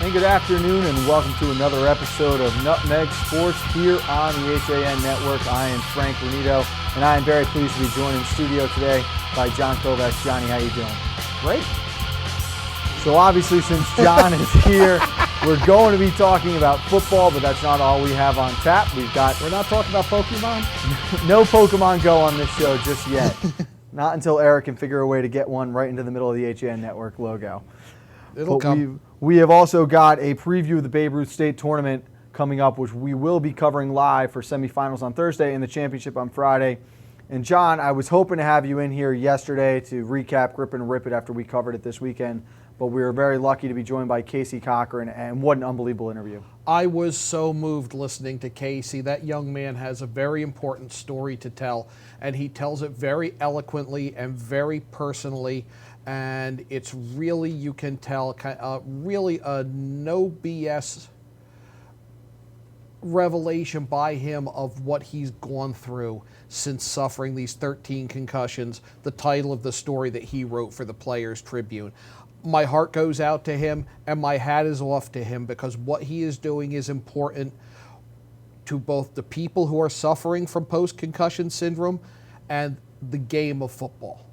And good afternoon and welcome to another episode of Nutmeg Sports here on the HAN Network. I am Frank Granito and I am very pleased to be joined in studio today by John Kovacs. Johnny, how you doing? Great. So obviously since John is here, we're going to be talking about football, but that's not all we have on tap. We're not talking about Pokemon? No Pokemon Go on this show just yet. Not until Eric can figure a way to get one right into the middle of the HAN Network logo. It'll come. We have also got a preview of the Babe Ruth State Tournament coming up, which we will be covering live for semifinals on Thursday and the championship on Friday. And John, I was hoping to have you in here yesterday to recap Grip and Rip It after we covered it this weekend, but we were very lucky to be joined by Casey Cochran, and what an unbelievable interview. I was so moved listening to Casey. That young man has a very important story to tell, and he tells it very eloquently and very personally. And it's really, you can tell, really a no BS revelation by him of what he's gone through since suffering these 13 concussions, the title of the story that he wrote for the Players Tribune. My heart goes out to him and my hat is off to him because what he is doing is important to both the people who are suffering from post-concussion syndrome and the game of football.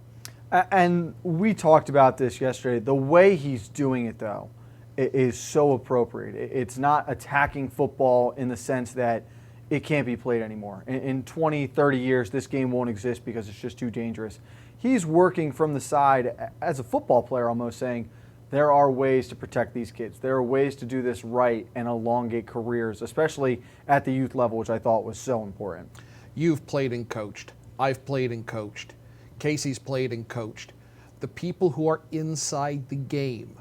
And we talked about this yesterday. The way he's doing it, though, is so appropriate. It's not attacking football in the sense that it can't be played anymore. In 20, 30 years, this game won't exist because it's just too dangerous. He's working from the side as a football player, almost saying, there are ways to protect these kids. There are ways to do this right and elongate careers, especially at the youth level, which I thought was so important. You've played and coached. I've played and coached. Casey's played and coached. The people who are inside the game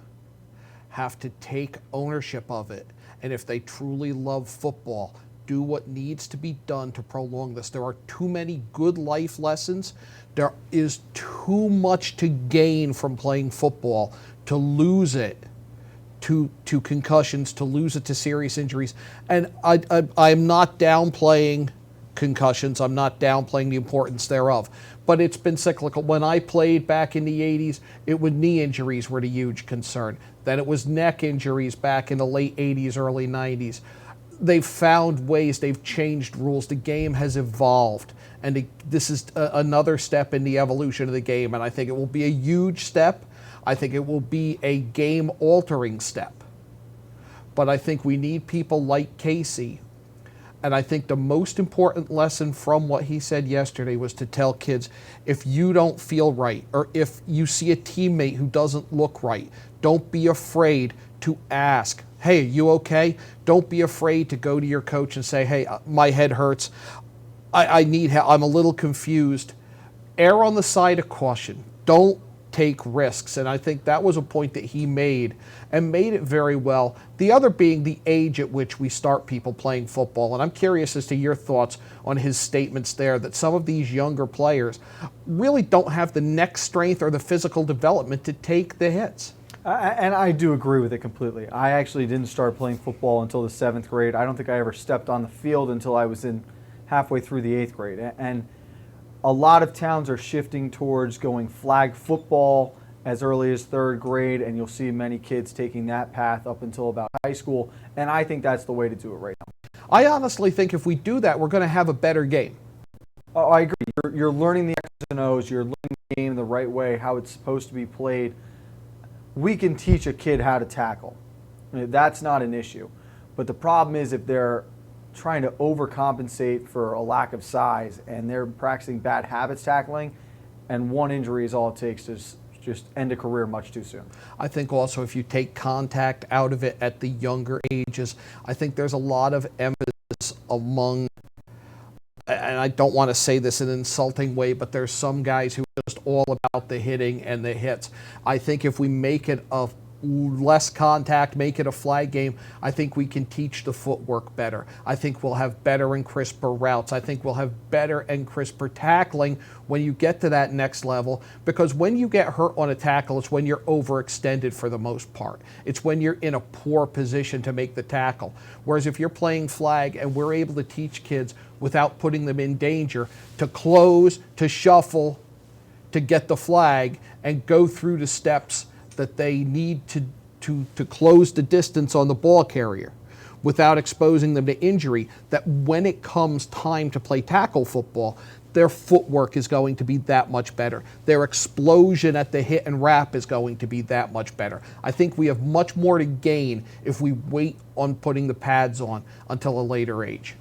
have to take ownership of it. And if they truly love football, do what needs to be done to prolong this. There are too many good life lessons. There is too much to gain from playing football to lose it to concussions, to lose it to serious injuries. And I'm not downplaying concussions. I'm not downplaying the importance thereof. But it's been cyclical. When I played back in the 80s, it was knee injuries were the huge concern. Then it was neck injuries back in the late 80s, early 90s. They've found ways, they've changed rules. The game has evolved. And this is another step in the evolution of the game. And I think it will be a huge step. I think it will be a game-altering step. But I think we need people like Casey. And I think the most important lesson from what he said yesterday was to tell kids, if you don't feel right, or if you see a teammate who doesn't look right, don't be afraid to ask, hey, are you okay? Don't be afraid to go to your coach and say, hey, my head hurts. I need help. I'm a little confused. Err on the side of caution. Don't take risks. And I think that was a point that he made and made it very well. The other being the age at which we start people playing football. And I'm curious as to your thoughts on his statements there that some of these younger players really don't have the neck strength or the physical development to take the hits. And I do agree with it completely. I actually didn't start playing football until the 7th grade. I don't think I ever stepped on the field until I was in halfway through the 8th grade. And a lot of towns are shifting towards going flag football as early as 3rd grade, and you'll see many kids taking that path up until about high school, and I think that's the way to do it right now. I honestly think if we do that, we're going to have a better game. Oh, I agree. You're learning the X's and O's, you're learning the game the right way, how it's supposed to be played. We can teach a kid how to tackle. That's not an issue. But the problem is if they're trying to overcompensate for a lack of size and they're practicing bad habits tackling, and one injury is all it takes to just end a career much too soon. I think also if you take contact out of it at the younger ages, I think there's a lot of emphasis among, and I don't want to say this in an insulting way, but there's some guys who are just all about the hitting and the hits. I think if we make it a less contact, make it a flag game, I think we can teach the footwork better. I think we'll have better and crisper routes. I think we'll have better and crisper tackling when you get to that next level, because when you get hurt on a tackle, it's when you're overextended for the most part. It's when you're in a poor position to make the tackle. Whereas if you're playing flag and we're able to teach kids without putting them in danger to close, to shuffle, to get the flag and go through the steps that they need to to close the distance on the ball carrier without exposing them to injury, that when it comes time to play tackle football, their footwork is going to be that much better. Their explosion at the hit and wrap is going to be that much better. I think we have much more to gain if we wait on putting the pads on until a later age.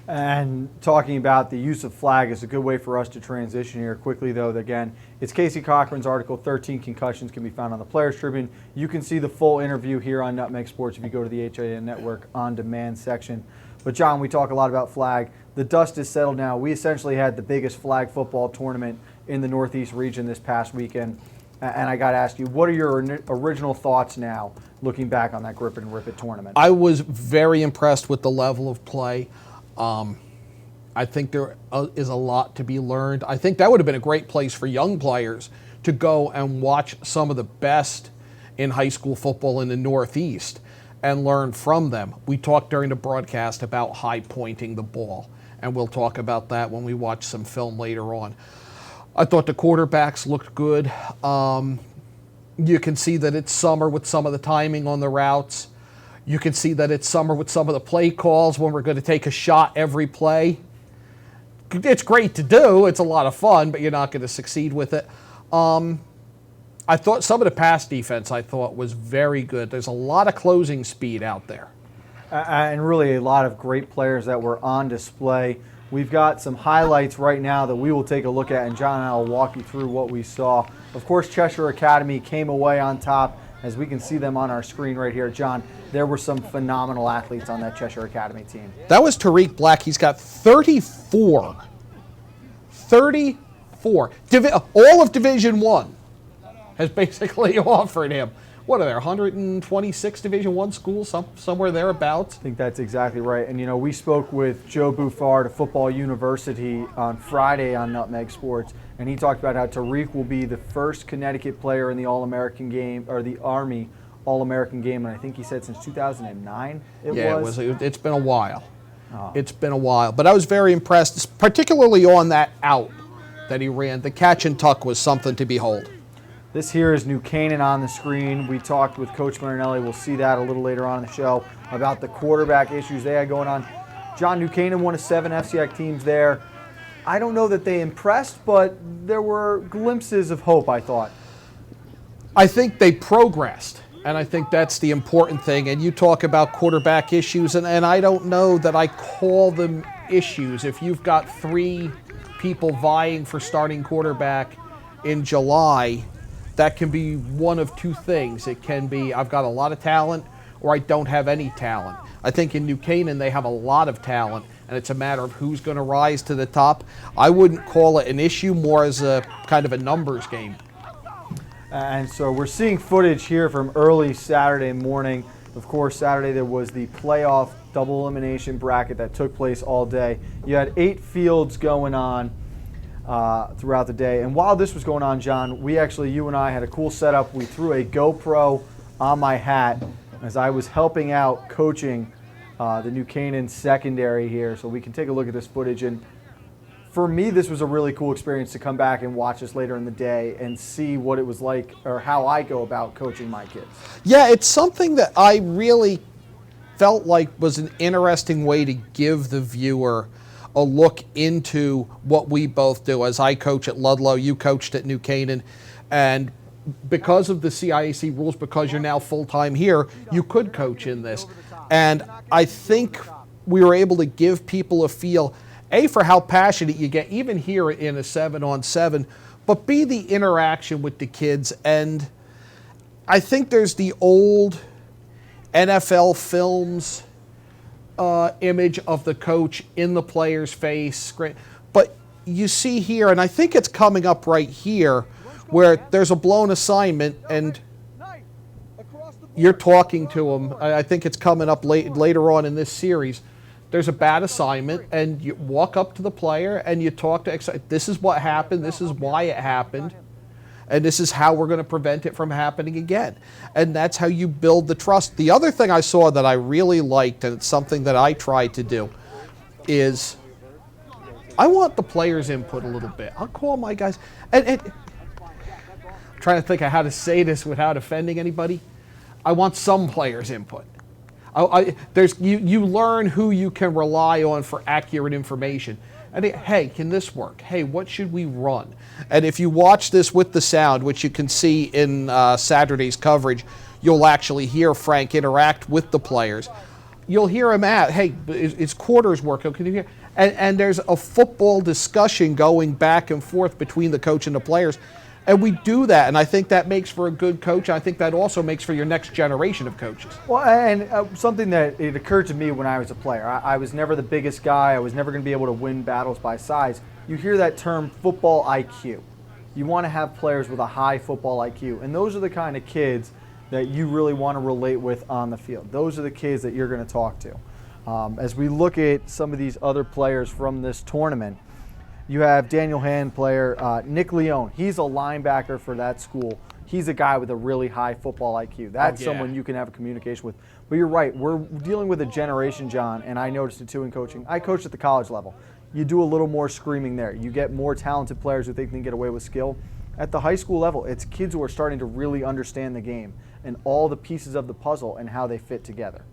And talking about the use of flag is a good way for us to transition here quickly, though. Again, it's Casey Cochran's article, 13 Concussions, can be found on the Players Tribune. You can see the full interview here on Nutmeg Sports if you go to the HAN Network On Demand section. But, John, we talk a lot about flag. The dust is settled now. We essentially had the biggest flag football tournament in the Northeast region this past weekend. And I got to ask you, what are your original thoughts now, looking back on that Grip It and Rip It tournament? I was very impressed with the level of play. I think there is a lot to be learned. I think that would have been a great place for young players to go and watch some of the best in high school football in the Northeast and learn from them. We talked during the broadcast about high pointing the ball, and we'll talk about that when we watch some film later on. I thought the quarterbacks looked good. You can see that it's summer with some of the timing on the routes. You can see that it's summer with some of the play calls when we're going to take a shot every play. It's great to do. It's a lot of fun, but you're not going to succeed with it. I thought some of the pass defense I thought was very good. There's a lot of closing speed out there. And really a lot of great players that were on display. We've got some highlights right now that we will take a look at, and John and I will walk you through what we saw. Of course, Cheshire Academy came away on top, as we can see them on our screen right here. John, there were some phenomenal athletes on that Cheshire Academy team. That was Tariq Black. He's got 34. 34. All of Division I has basically offered him. What are there, 126 Division I schools, somewhere thereabouts? I think that's exactly right. And, you know, we spoke with Joe Buffard of Football University on Friday on Nutmeg Sports, and he talked about how Tariq will be the first Connecticut player in the All-American game, or the Army All-American game, and I think he said since 2009 it's been a while. Oh. It's been a while. But I was very impressed, particularly on that out that he ran. The catch and tuck was something to behold. This here is New Canaan on the screen. We talked with Coach Marinelli, we'll see that a little later on in the show, about the quarterback issues they had going on. John, New Canaan, one of 7 FCIAC teams there. I don't know that they impressed, but there were glimpses of hope, I thought. I think they progressed, and I think that's the important thing. And you talk about quarterback issues, and I don't know that I call them issues. If you've got 3 people vying for starting quarterback in July, that can be one of 2 things. It can be I've got a lot of talent, or I don't have any talent. I think in New Canaan they have a lot of talent, and it's a matter of who's going to rise to the top. I wouldn't call it an issue, more as a kind of a numbers game. And so we're seeing footage here from early Saturday morning. Of course, Saturday there was the playoff double elimination bracket that took place all day. You had 8 fields going on throughout the day. And while this was going on, John, you and I had a cool setup. We threw a GoPro on my hat as I was helping out coaching the New Canaan secondary here. So we can take a look at this footage. And for me, this was a really cool experience to come back and watch this later in the day and see what it was like, or how I go about coaching my kids. Yeah, it's something that I really felt like was an interesting way to give the viewer a look into what we both do. As I coach at Ludlow, you coached at New Canaan, and because of the CIAC rules, because you're now full-time here, you could coach in this. And I think we were able to give people a feel, A, for how passionate you get, even here in a 7-on-7, but B, the interaction with the kids. And I think there's the old NFL films image of the coach in the player's face. But you see here, and I think it's coming up right here, where there's a blown assignment and you're talking to him. I think it's coming up later on in this series. There's a bad assignment, and you walk up to the player and you talk to, this is what happened, this is why it happened, and this is how we're going to prevent it from happening again. And that's how you build the trust. The other thing I saw that I really liked, and it's something that I try to do, is I want the players' input a little bit. I'll call my guys, and I'm trying to think of how to say this without offending anybody. I want some players' input. You learn who you can rely on for accurate information. And hey, can this work? Hey, what should we run? And if you watch this with the sound, which you can see in Saturday's coverage, you'll actually hear Frank interact with the players. You'll hear him at, hey, is quarters work? Can you hear? And there's a football discussion going back and forth between the coach and the players. And we do that, and I think that makes for a good coach. I think that also makes for your next generation of coaches. Well, and something that it occurred to me when I was a player. I was never the biggest guy. I was never going to be able to win battles by size. You hear that term football IQ. You want to have players with a high football IQ, and those are the kind of kids that you really want to relate with on the field. Those are the kids that you're going to talk to. As we look at some of these other players from this tournament, you have Daniel HAN player Nick Leone. He's a linebacker for that school. He's a guy with a really high football IQ. That's someone you can have a communication with. But you're right, we're dealing with a generation, John, and I noticed it too in coaching. I coached at the college level. You do a little more screaming there. You get more talented players who think they can get away with skill. At the high school level, it's kids who are starting to really understand the game and all the pieces of the puzzle and how they fit together.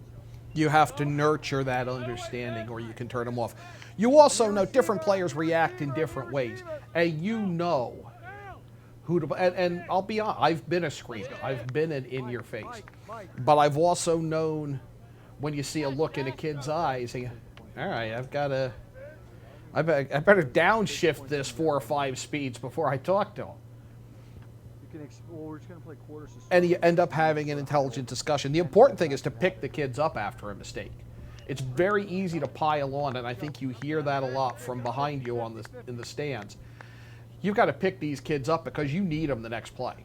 You have to nurture that understanding or you can turn them off. You also know different players react in different ways, and you know who to. And I'll be honest, I've been a screamer. I've been an in your face, but I've also known when you see a look in a kid's eyes, and all right, I better downshift this 4 or 5 speeds before I talk to him. We're just going to play quarters. And you end up having an intelligent discussion. The important thing is to pick the kids up after a mistake. It's very easy to pile on, and I think you hear that a lot from behind you in the stands. You've got to pick these kids up because you need them the next play.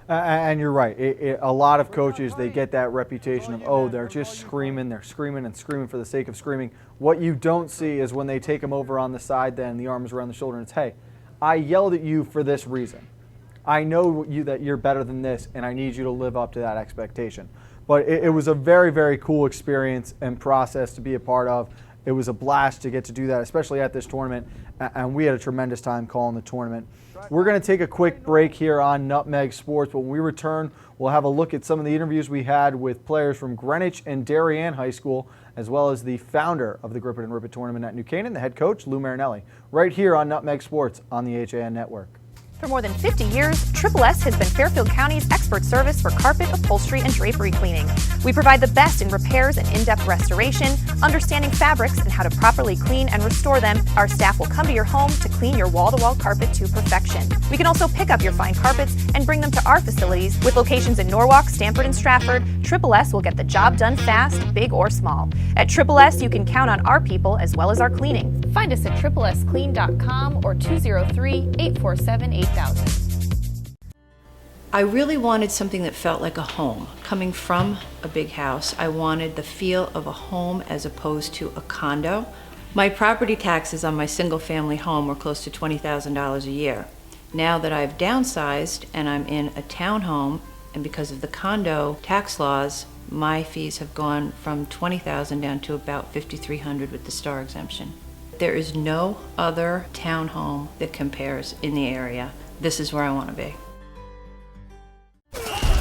And you're right. A lot of coaches, they get that reputation of, oh, they're just screaming. They're screaming and screaming for the sake of screaming. What you don't see is when they take them over on the side, then the arms around the shoulder, and it's, hey, I yelled at you for this reason. I know that you're better than this, and I need you to live up to that expectation. But it was a very, very cool experience and process to be a part of. It was a blast to get to do that, especially at this tournament, and we had a tremendous time calling the tournament. We're going to take a quick break here on Nutmeg Sports, but when we return, we'll have a look at some of the interviews we had with players from Greenwich and Darien High School, as well as the founder of the Grip It and Rip It tournament at New Canaan, the head coach, Lou Marinelli, right here on Nutmeg Sports on the HAN Network. For more than 50 years, Triple S has been Fairfield County's expert service for carpet, upholstery, and drapery cleaning. We provide the best in repairs and in-depth restoration, understanding fabrics and how to properly clean and restore them. Our staff will come to your home to clean your wall-to-wall carpet to perfection. We can also pick up your fine carpets and bring them to our facilities. With locations in Norwalk, Stamford, and Stratford, Triple S will get the job done fast, big or small. At Triple S, you can count on our people as well as our cleaning. Find us at triplesclean.com or 203-847-8000. I really wanted something that felt like a home. Coming from a big house, I wanted the feel of a home as opposed to a condo. My property taxes on my single-family home were close to $20,000 a year. Now that I've downsized and I'm in a townhome, and because of the condo tax laws, my fees have gone from $20,000 down to about $5,300 with the star exemption. There is no other townhome that compares in the area. This is where I want to be.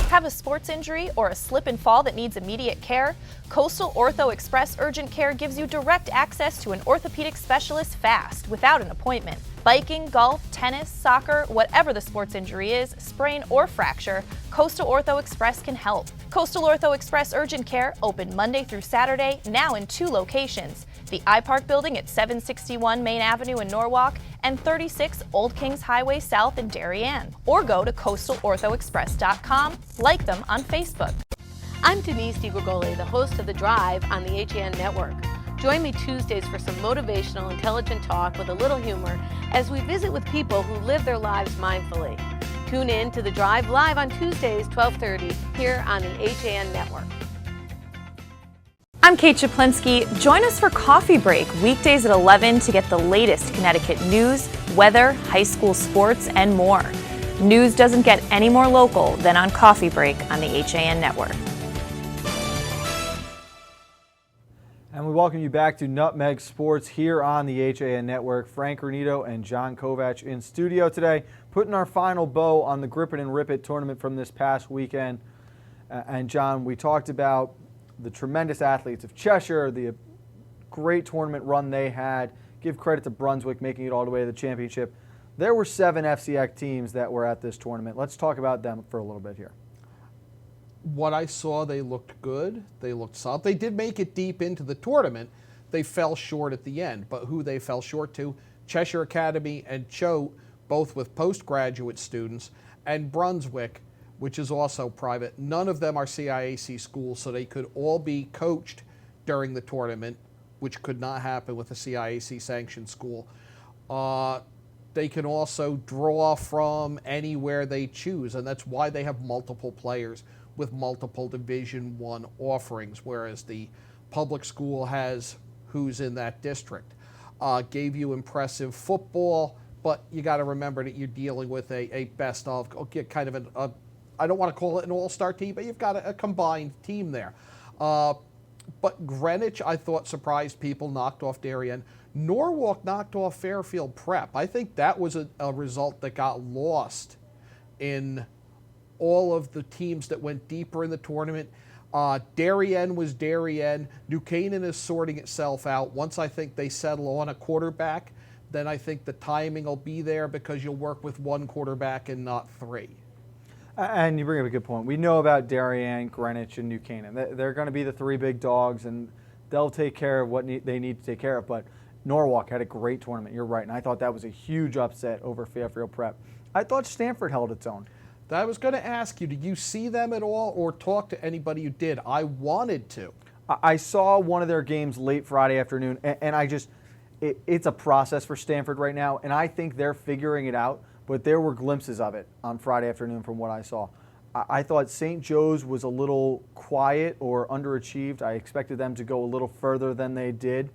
Have a sports injury or a slip and fall that needs immediate care? Coastal Ortho Express Urgent Care gives you direct access to an orthopedic specialist fast, without an appointment. Biking, golf, tennis, soccer, whatever the sports injury is, sprain or fracture, Coastal Ortho Express can help. Coastal Ortho Express Urgent Care, open Monday through Saturday, now in 2 locations. The iPark building at 761 Main Avenue in Norwalk and 36 Old Kings Highway South in Darien. Or go to coastalorthoexpress.com, like them on Facebook. I'm Denise DiGregoli, the host of The Drive on the HAN Network. Join me Tuesdays for some motivational, intelligent talk with a little humor as we visit with people who live their lives mindfully. Tune in to The Drive live on Tuesdays, 12:30, here on the HAN Network. I'm Kate Chaplinsky. Join us for Coffee Break, weekdays at 11 to get the latest Connecticut news, weather, high school sports, and more. News doesn't get any more local than on Coffee Break on the HAN Network. And we welcome you back to Nutmeg Sports here on the HAN Network. Frank Granito and John Kovach in studio today, putting our final bow on the Grip It and Rip It tournament from this past weekend. And John, we talked about the tremendous athletes of Cheshire, the great tournament run they had. Give credit to Brunswick making it all the way to the championship. There were 7 FCX teams that were at this tournament. Let's talk about them for a little bit here. What I saw, they looked good. They looked solid. They did make it deep into the tournament. They fell short at the end. But who they fell short to? Cheshire Academy and Choate, both with postgraduate students, and Brunswick, which is also private. None of them are CIAC schools, so they could all be coached during the tournament, which could not happen with a CIAC sanctioned school. They can also draw from anywhere they choose, and that's why they have multiple players with multiple Division I offerings, whereas the public school has who's in that district. Gave you impressive football, but you got to remember that you're dealing with a best of, kind of I don't want to call it an all-star team, but you've got a combined team there. But Greenwich, I thought, surprised people, knocked off Darien. Norwalk knocked off Fairfield Prep. I think that was a result that got lost in all of the teams that went deeper in the tournament. Darien was Darien. New Canaan is sorting itself out. Once I think they settle on a quarterback, then I think the timing will be there because you'll work with one quarterback and not 3. And you bring up a good point. We know about Darien, Greenwich, and New Canaan. They're going to be the 3 big dogs, and they'll take care of what they need to take care of. But Norwalk had a great tournament. You're right, and I thought that was a huge upset over Fairfield Prep. I thought Stanford held its own. I was going to ask you, did you see them at all or talk to anybody who did? I wanted to. I saw one of their games late Friday afternoon, and it's a process for Stanford right now, and I think they're figuring it out. But there were glimpses of it on Friday afternoon from what I saw. I thought St. Joe's was a little quiet or underachieved. I expected them to go a little further than they did.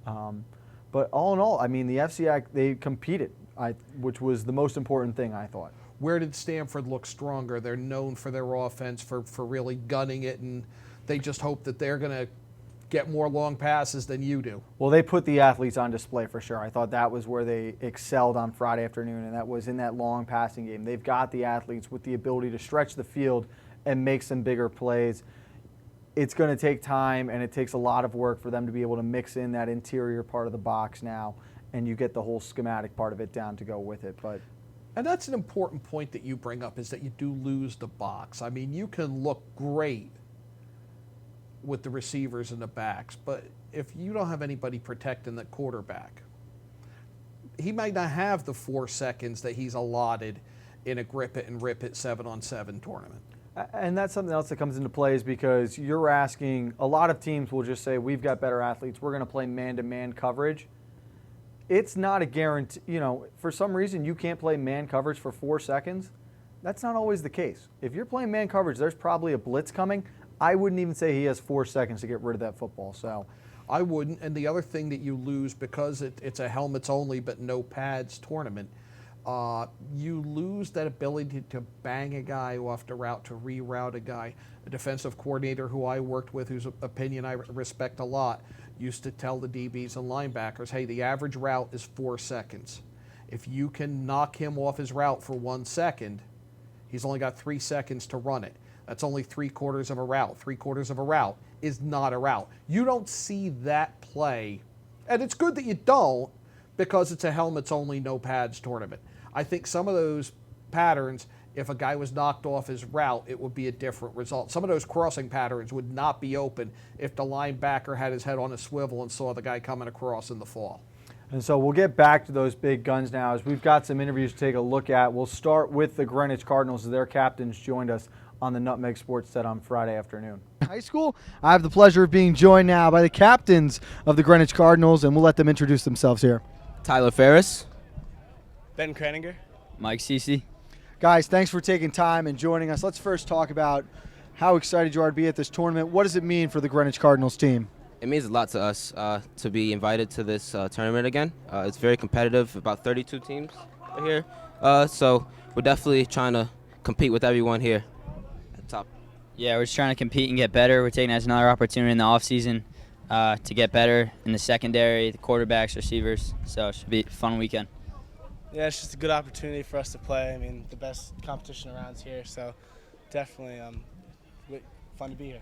But all in all, I mean, the FCI, they competed, which was the most important thing, I thought. Where did Stanford look stronger? They're known for their offense, for really gunning it, and they just hope that they're going to get more long passes than you do. Well, they put the athletes on display for sure. I thought that was where they excelled on Friday afternoon, and that was in that long passing game. They've got the athletes with the ability to stretch the field and make some bigger plays. It's going to take time, and it takes a lot of work for them to be able to mix in that interior part of the box now, and you get the whole schematic part of it down to go with it. And that's an important point that you bring up, is that you do lose the box. I mean, you can look great with the receivers and the backs, but if you don't have anybody protecting the quarterback, he might not have the 4 seconds that he's allotted in a grip it and rip it 7-on-7 tournament. And that's something else that comes into play, is because you're asking, a lot of teams will just say, we've got better athletes, we're going to play man-to-man coverage. It's not a guarantee. For some reason you can't play man coverage for 4 seconds. That's not always the case. If you're playing man coverage, there's probably a blitz coming. I wouldn't even say he has 4 seconds to get rid of that football. So, I wouldn't. And the other thing that you lose, because it's a helmets only but no pads tournament, you lose that ability to bang a guy off the route, to reroute a guy. A defensive coordinator who I worked with, whose opinion I respect a lot, used to tell the DBs and linebackers, hey, the average route is 4 seconds. If you can knock him off his route for 1 second, he's only got 3 seconds to run it. That's only 3/4 of a route. 3/4 of a route is not a route. You don't see that play, and it's good that you don't, because it's a helmets only, no pads tournament. I think some of those patterns, if a guy was knocked off his route, it would be a different result. Some of those crossing patterns would not be open if the linebacker had his head on a swivel and saw the guy coming across in the fall. And so we'll get back to those big guns now, as we've got some interviews to take a look at. We'll start with the Greenwich Cardinals, as their captains joined us on the Nutmeg Sports set on Friday afternoon. High school, I have the pleasure of being joined now by the captains of the Greenwich Cardinals, and we'll let them introduce themselves here. Tyler Ferris. Ben Kraninger. Mike Cece. Guys, thanks for taking time and joining us. Let's first talk about how excited you are to be at this tournament. What does it mean for the Greenwich Cardinals team? It means a lot to us to be invited to this tournament again. It's very competitive, about 32 teams are here. So we're definitely trying to compete with everyone here at the top. Yeah, we're just trying to compete and get better. We're taking it as another opportunity in the offseason to get better in the secondary, the quarterbacks, receivers. So it should be a fun weekend. Yeah, it's just a good opportunity for us to play. I mean, the best competition around here, so definitely fun to be here.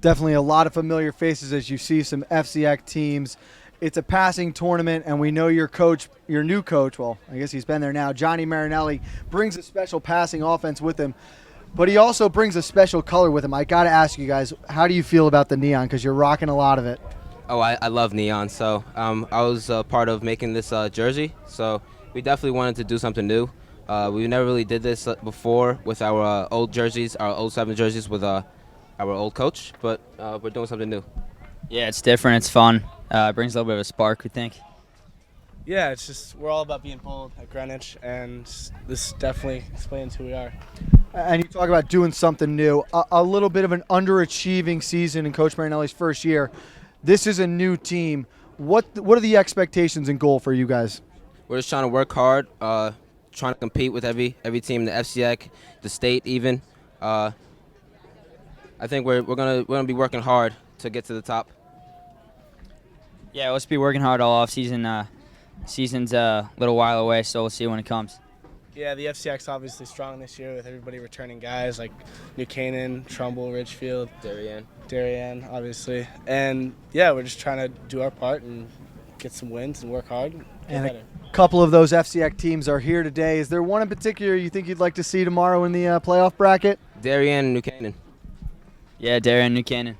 Definitely a lot of familiar faces as you see some FCX teams. It's a passing tournament, and we know your new coach, well, I guess he's been there now, Johnny Marinelli, brings a special passing offense with him, but he also brings a special color with him. I got to ask you guys, how do you feel about the neon? Because you're rocking a lot of it. Oh, I love neon. So I was part of making this jersey. So we definitely wanted to do something new. We never really did this before with our old jerseys, our old 7 jerseys with our old coach, but we're doing something new. Yeah, it's different. It's fun. It brings a little bit of a spark, we think. Yeah, it's just we're all about being bold at Greenwich, and this definitely explains who we are. And you talk about doing something new. A little bit of an underachieving season in Coach Marinelli's first year. This is a new team. What are the expectations and goal for you guys? We're just trying to work hard, trying to compete with every team in the FCX, the state even. I think we're gonna be working hard to get to the top. Yeah, let's be working hard all off season. Season's a little while away, so we'll see when it comes. Yeah, the FCX obviously strong this year with everybody returning guys like New Canaan, Trumbull, Ridgefield, Darien, obviously. And yeah, we're just trying to do our part and get some wins and work hard and get better. A couple of those FCX teams are here today. Is there one in particular you think you'd like to see tomorrow in the playoff bracket? Darien and New Canaan. Yeah, Darien, New Canaan.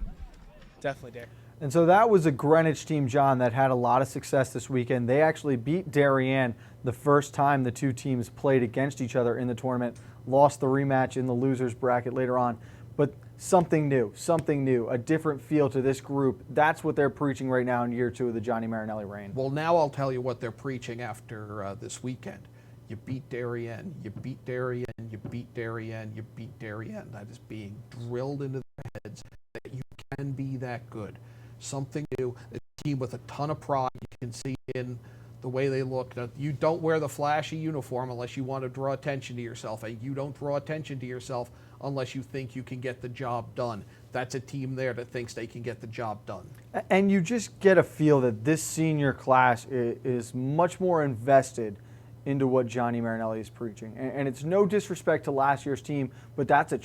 Definitely Darien. And so that was a Greenwich team, John, that had a lot of success this weekend. They actually beat Darien the first time the two teams played against each other in the tournament, lost the rematch in the losers bracket later on. But something new, a different feel to this group. That's what they're preaching right now in year 2 of the Johnny Marinelli reign. Well, now I'll tell you what they're preaching after this weekend. You beat Darien, you beat Darien, you beat Darien, you beat Darien. That is being drilled into their heads that you can be that good. Something new, a team with a ton of pride. You can see in the way they look. Now, you don't wear the flashy uniform unless you want to draw attention to yourself. And you don't draw attention to yourself unless you think you can get the job done. That's a team there that thinks they can get the job done. And you just get a feel that this senior class is much more invested into what Johnny Marinelli is preaching. And it's no disrespect to last year's team, but that's a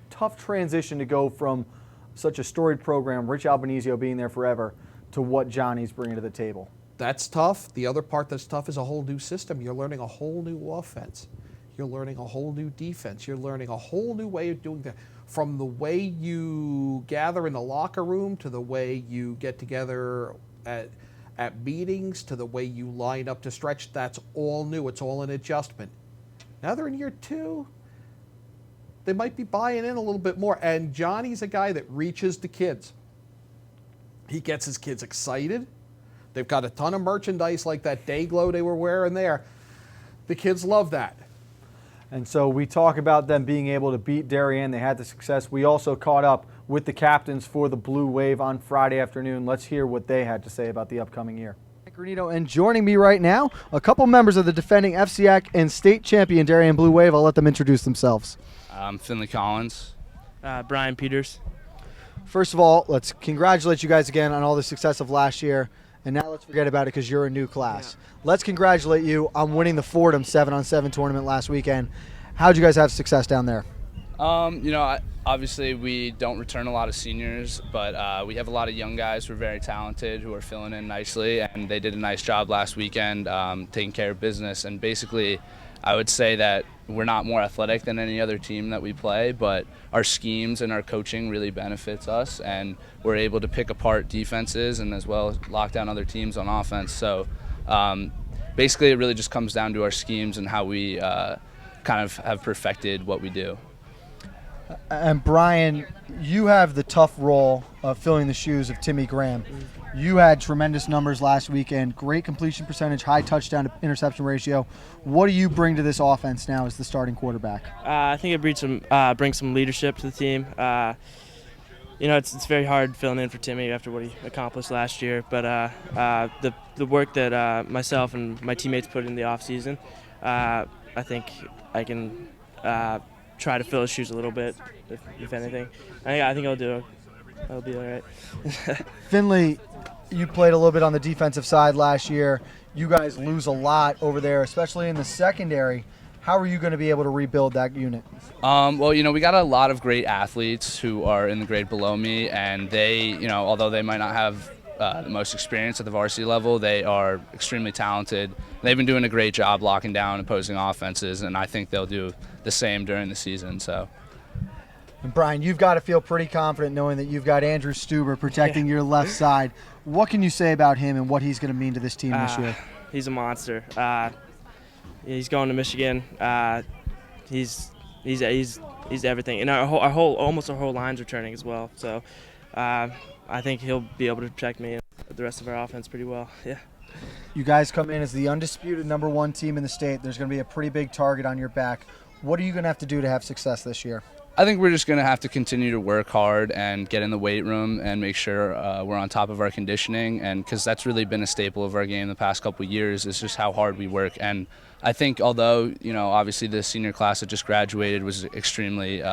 tough transition to go from such a storied program, Rich Albanese being there forever, to what Johnny's bringing to the table. That's tough. The other part that's tough is a whole new system. You're learning a whole new offense. You're learning a whole new defense. You're learning a whole new way of doing that. From the way you gather in the locker room to the way you get together at meetings to the way you line up to stretch, that's all new. It's all an adjustment. Now they're in year 2. They might be buying in a little bit more. And Johnny's a guy that reaches the kids. He gets his kids excited. They've got a ton of merchandise like that day glow they were wearing there. The kids love that. And so we talk about them being able to beat Darien. They had the success. We also caught up with the captains for the Blue Wave on Friday afternoon. Let's hear what they had to say about the upcoming year. Granito, and joining me right now, a couple members of the defending FCX and state champion Darien Blue Wave. I'll let them introduce themselves. Finley Collins. Brian Peters. First of all, let's congratulate you guys again on all the success of last year. And now let's forget about it because you're a new class. Yeah. Let's congratulate you on winning the Fordham 7-on-7 tournament last weekend. How'd you guys have success down there? Obviously we don't return a lot of seniors, but we have a lot of young guys who are very talented who are filling in nicely, and they did a nice job last weekend taking care of business. And basically, I would say that we're not more athletic than any other team that we play, but our schemes and our coaching really benefits us, and we're able to pick apart defenses and as well as lock down other teams on offense. So basically it really just comes down to our schemes and how we kind of have perfected what we do. And Brian, you have the tough role of filling the shoes of Timmy Graham. You had tremendous numbers last weekend, great completion percentage, high touchdown to interception ratio. What do you bring to this offense now as the starting quarterback? I think it brings some leadership to the team. It's very hard filling in for Timmy after what he accomplished last year, but the work that myself and my teammates put in the off season, I think I can try to fill his shoes a little bit, if anything. I think I'll be all right. Finley, you played a little bit on the defensive side last year. You guys lose a lot over there, especially in the secondary. How are you going to be able to rebuild that unit? Well, we got a lot of great athletes who are in the grade below me, and they, although they might not have the most experience at the varsity level, they are extremely talented. They've been doing a great job locking down opposing offenses, and I think they'll do the same during the season. So. And Brian, you've got to feel pretty confident knowing that you've got Andrew Stuber protecting your left side. What can you say about him and what he's going to mean to this team this year? He's a monster. He's going to Michigan. He's everything, and almost our whole line's returning as well. So I think he'll be able to protect me and the rest of our offense pretty well. Yeah. You guys come in as the undisputed #1 team in the state. There's going to be a pretty big target on your back. What are you going to have to do to have success this year? I think we're just going to have to continue to work hard and get in the weight room and make sure we're on top of our conditioning, and because that's really been a staple of our game the past couple of years, is just how hard we work. And I think although, obviously the senior class that just graduated was extremely,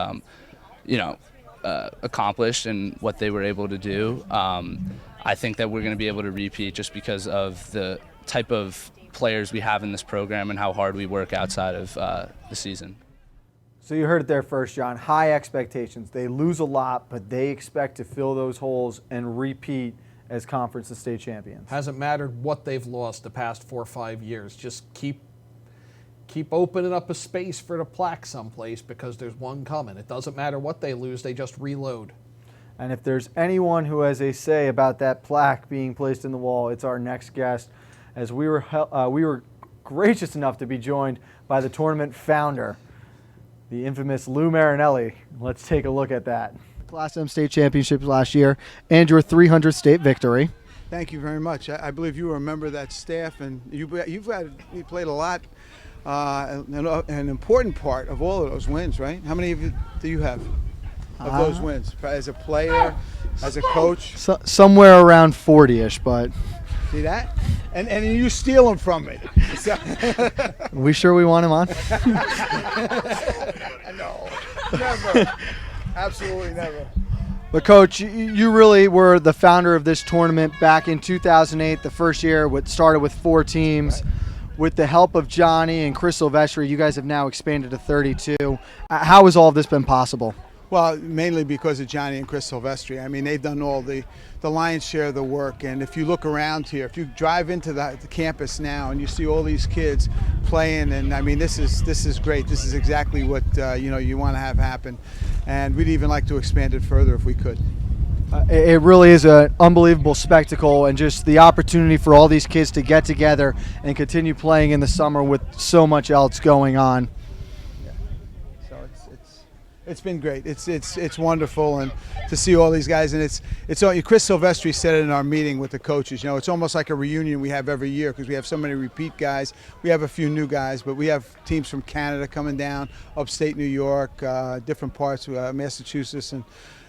accomplished in what they were able to do, I think that we're going to be able to repeat just because of the type of players we have in this program and how hard we work outside of the season. So you heard it there first, John. High expectations. They lose a lot, but they expect to fill those holes and repeat as conference and state champions. Hasn't mattered what they've lost the past 4 or 5 years. Just keep opening up a space for the plaque someplace, because there's one coming. It doesn't matter what they lose, they just reload. And if there's anyone who has a say about that plaque being placed in the wall, it's our next guest, as we were gracious enough to be joined by the tournament founder, the infamous Lou Marinelli. Let's take a look at that. Class M state championships last year and your 300th state victory. Thank you very much. I believe you were a member of that staff, and you played a lot, an important part of all of those wins, right? How many of you do you have of those wins? As a player, as a coach? Somewhere around 40-ish, but... See that? And you steal them from me. So we sure we want him on? No, never. Absolutely never. But Coach, you really were the founder of this tournament back in 2008, the first year. What started with 4 teams. Right. With the help of Johnny and Chris Silvestri, you guys have now expanded to 32. How has all of this been possible? Well, mainly because of Johnny and Chris Silvestri. I mean, they've done all the lion's share of the work. And if you look around here, if you drive into the campus now and you see all these kids playing, and I mean, this is great. This is exactly what you want to have happen. And we'd even like to expand it further if we could. It really is an unbelievable spectacle, and just the opportunity for all these kids to get together and continue playing in the summer with so much else going on. It's been great. It's wonderful, and to see all these guys, and it's Chris Silvestri said it in our meeting with the coaches. It's almost like a reunion we have every year because we have so many repeat guys. We have a few new guys, but we have teams from Canada coming down, upstate New York, different parts of Massachusetts, and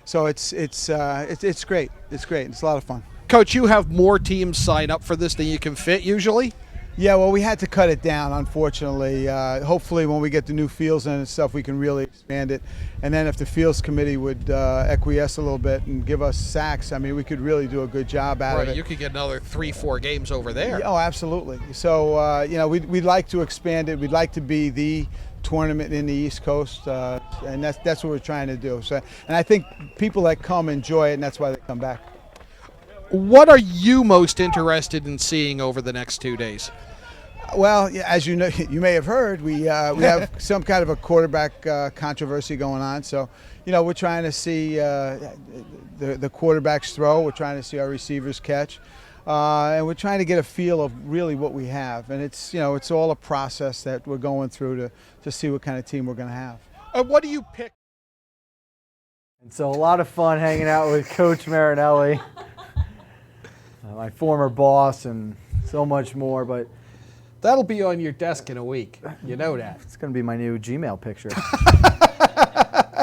so it's great. It's great. It's a lot of fun. Coach, you have more teams sign up for this than you can fit usually? Yeah, well, we had to cut it down, unfortunately. Hopefully when we get the new fields and stuff, we can really expand it. And then if the fields committee would acquiesce a little bit and give us sacks, I mean, we could really do a good job out of it. You could get another 3-4 games over there. Oh, absolutely. So, we'd like to expand it. We'd like to be the tournament in the East Coast, and that's what we're trying to do. So, and I think people that come enjoy it, and that's why they come back. What are you most interested in seeing over the next 2 days? Well, as you know, you may have heard, we have some kind of a quarterback controversy going on. So, we're trying to see the quarterbacks throw. We're trying to see our receivers catch, and we're trying to get a feel of really what we have. And it's all a process that we're going through to see what kind of team we're going to have. What do you pick? And so a lot of fun hanging out with Coach Marinelli. My former boss, and so much more, but that'll be on your desk in a week. You know that. It's going to be my new Gmail picture.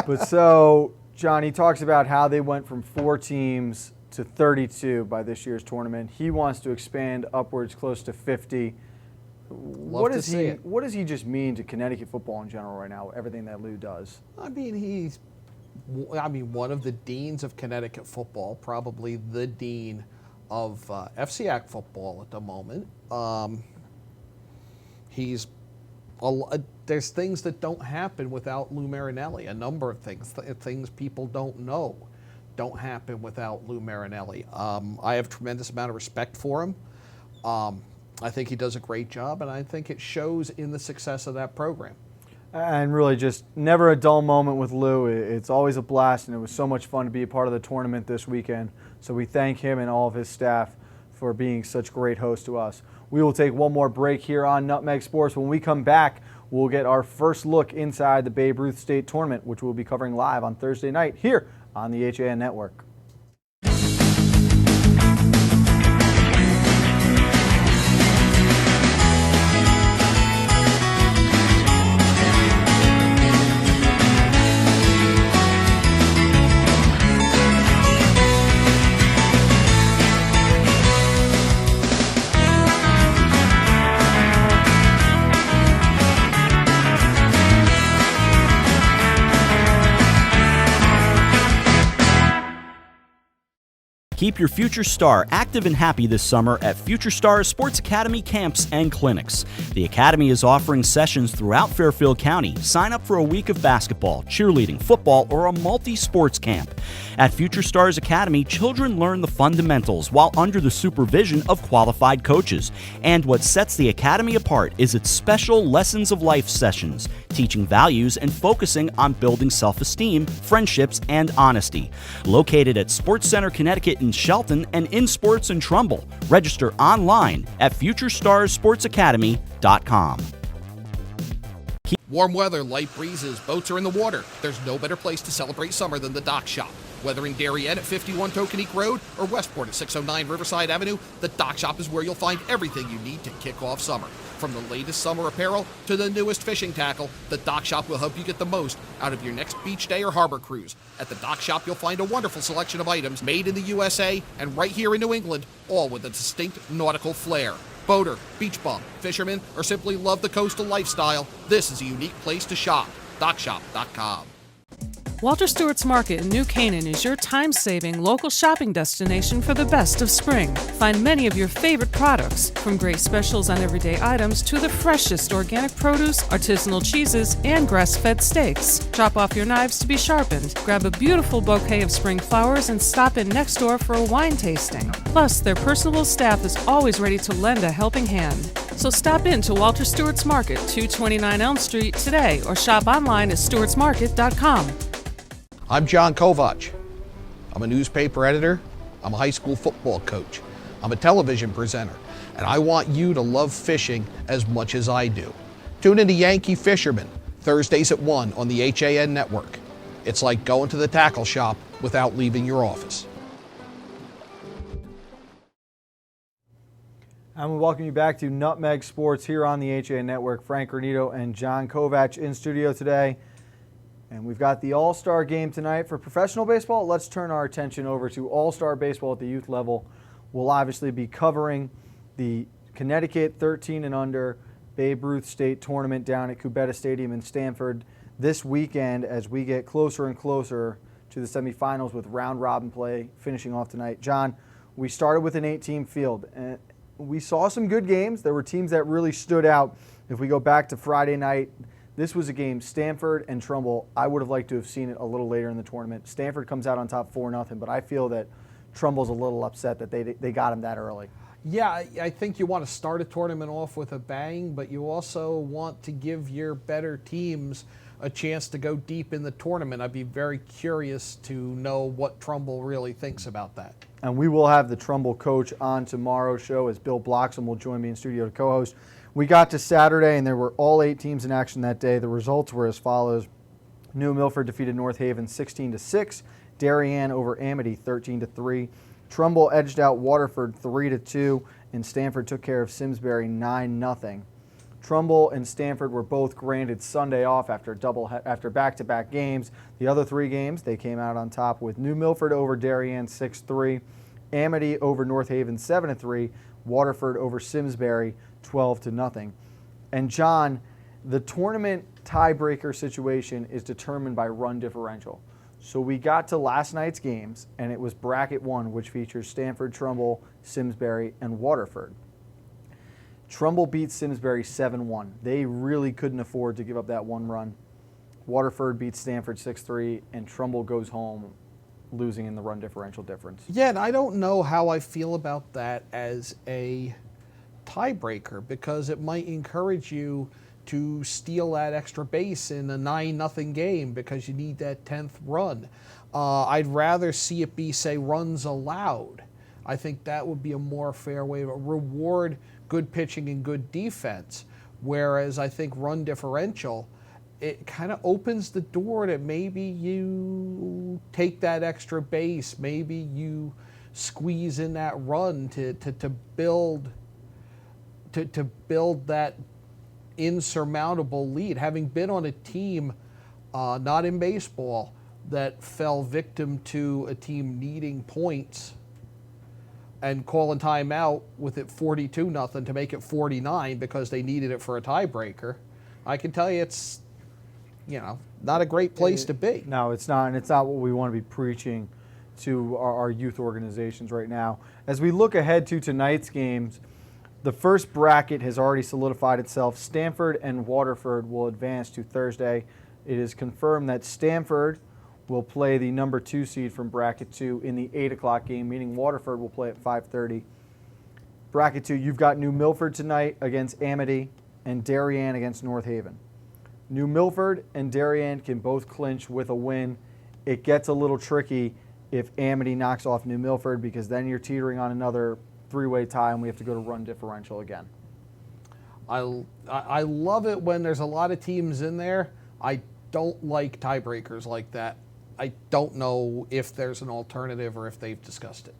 But so, John, he talks about how they went from 4 teams to 32 by this year's tournament. He wants to expand upwards close to 50. What does he just mean to Connecticut football in general right now, everything that Lou does? I mean, one of the deans of Connecticut football, probably the dean of FCAC football at the moment. He's there's things that don't happen without Lou Marinelli. A number of things, things people don't know, don't happen without Lou Marinelli. I have a tremendous amount of respect for him. I think he does a great job, and I think it shows in the success of that program. And really just never a dull moment with Lou. It's always a blast, and it was so much fun to be a part of the tournament this weekend. So we thank him and all of his staff for being such great hosts to us. We will take one more break here on Nutmeg Sports. When we come back, we'll get our first look inside the Babe Ruth State Tournament, which we'll be covering live on Thursday night here on the HAN Network. Keep your future star active and happy this summer at Future Stars Sports Academy camps and clinics. The Academy is offering sessions throughout Fairfield County. Sign up for a week of basketball, cheerleading, football, or a multi-sports camp. At Future Stars Academy, children learn the fundamentals while under the supervision of qualified coaches. And what sets the Academy apart is its special Lessons of Life sessions, teaching values and focusing on building self-esteem, friendships, and honesty. Located at Sports Center Connecticut in Shelton and in Sports in Trumbull. Register online at futurestarssportsacademy.com. Warm weather, light breezes, boats are in the water. There's no better place to celebrate summer than the Dock Shop. Whether in Darien at 51 Tokenique Road or Westport at 609 Riverside Avenue, the Dock Shop is where you'll find everything you need to kick off summer. From the latest summer apparel to the newest fishing tackle, the Dock Shop will help you get the most out of your next beach day or harbor cruise. At the Dock Shop, you'll find a wonderful selection of items made in the USA and right here in New England, all with a distinct nautical flair. Boater, beach bum, fisherman, or simply love the coastal lifestyle, this is a unique place to shop. DockShop.com. Walter Stewart's Market in New Canaan is your time-saving local shopping destination for the best of spring. Find many of your favorite products, from great specials on everyday items to the freshest organic produce, artisanal cheeses, and grass-fed steaks. Drop off your knives to be sharpened, grab a beautiful bouquet of spring flowers, and stop in next door for a wine tasting. Plus, their personable staff is always ready to lend a helping hand. So stop in to Walter Stewart's Market, 229 Elm Street today, or shop online at stewartsmarket.com. I'm John Kovach. I'm a newspaper editor. I'm a high school football coach. I'm a television presenter. And I want you to love fishing as much as I do. Tune in to Yankee Fisherman, Thursdays at 1 on the HAN Network. It's like going to the tackle shop without leaving your office. And we welcome you back to Nutmeg Sports here on the HAN Network. Frank Granito and John Kovach in studio today. And we've got the All-Star game tonight for professional baseball. Let's turn our attention over to All-Star baseball at the youth level. We'll obviously be covering the Connecticut 13 and under Babe Ruth State Tournament down at Kubetta Stadium in Stamford this weekend as we get closer and closer to the semifinals with round robin play finishing off tonight. John, we started with an 8-team field, and we saw some good games. There were teams that really stood out. If we go back to Friday night, this was a game, Stanford and Trumbull. I would have liked to have seen it a little later in the tournament. Stanford comes out on top 4-0, but I feel that Trumbull's a little upset that they got him that early. Yeah, I think you want to start a tournament off with a bang, but you also want to give your better teams a chance to go deep in the tournament. I'd be very curious to know what Trumbull really thinks about that. And we will have the Trumbull coach on tomorrow's show as Bill Bloxham will join me in studio to co-host. We got to Saturday, and there were all 8 teams in action that day. The results were as follows. New Milford defeated North Haven 16-6. Darien over Amity 13-3. Trumbull edged out Waterford 3-2, and Stanford took care of Simsbury 9-0. Trumbull and Stanford were both granted Sunday off after back-to-back games. The other 3 games, they came out on top with New Milford over Darien 6-3, Amity over North Haven 7-3, Waterford over Simsbury 12-0. And John, the tournament tiebreaker situation is determined by run differential. So we got to last night's games, and it was bracket 1, which features Stanford, Trumbull, Simsbury, and Waterford. Trumbull beat Simsbury 7-1. They really couldn't afford to give up that one run. Waterford beats Stanford 6-3, and Trumbull goes home losing in the run differential difference. Yeah, and I don't know how I feel about that as a tiebreaker, because it might encourage you to steal that extra base in a 9-0 game because you need that 10th run. I'd rather see it be, say, runs allowed. I think that would be a more fair way to reward good pitching and good defense, whereas I think run differential, it kind of opens the door to maybe you take that extra base, maybe you squeeze in that run to build that insurmountable lead. Having been on a team, not in baseball, that fell victim to a team needing points and calling timeout with it 42-0 to make it 49 because they needed it for a tiebreaker, I can tell you it's, not a great place to be. No, it's not, and it's not what we want to be preaching to our youth organizations right now. As we look ahead to tonight's games, the first bracket has already solidified itself. Stanford and Waterford will advance to Thursday. It is confirmed that Stanford will play the number 2 seed from bracket 2 in the 8 o'clock game, meaning Waterford will play at 5:30. Bracket 2, you've got New Milford tonight against Amity and Darien against North Haven. New Milford and Darien can both clinch with a win. It gets a little tricky if Amity knocks off New Milford, because then you're teetering on another 3-way tie and we have to go to run differential again. I love it when there's a lot of teams in there. I don't like tiebreakers like that. I don't know if there's an alternative or if they've discussed it.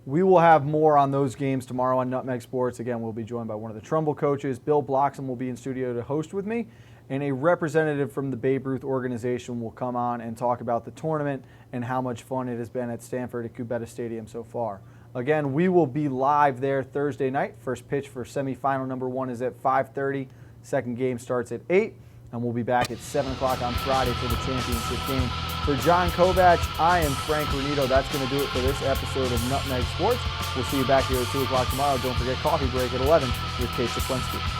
We will have more on those games tomorrow on Nutmeg Sports. Again, we'll be joined by one of the Trumbull coaches. Bill Bloxham will be in studio to host with me, and a representative from the Babe Ruth organization will come on and talk about the tournament and how much fun it has been at Stanford at Kubetta Stadium so far. Again, we will be live there Thursday night. First pitch for semifinal number 1 is at 5:30. Second game starts at 8, and we'll be back at 7 o'clock on Friday for the championship game. For John Kovach, I am Frank Granito. That's going to do it for this episode of Nutmeg Sports. We'll see you back here at 2 o'clock tomorrow. Don't forget coffee break at 11 with Kate Saplinski.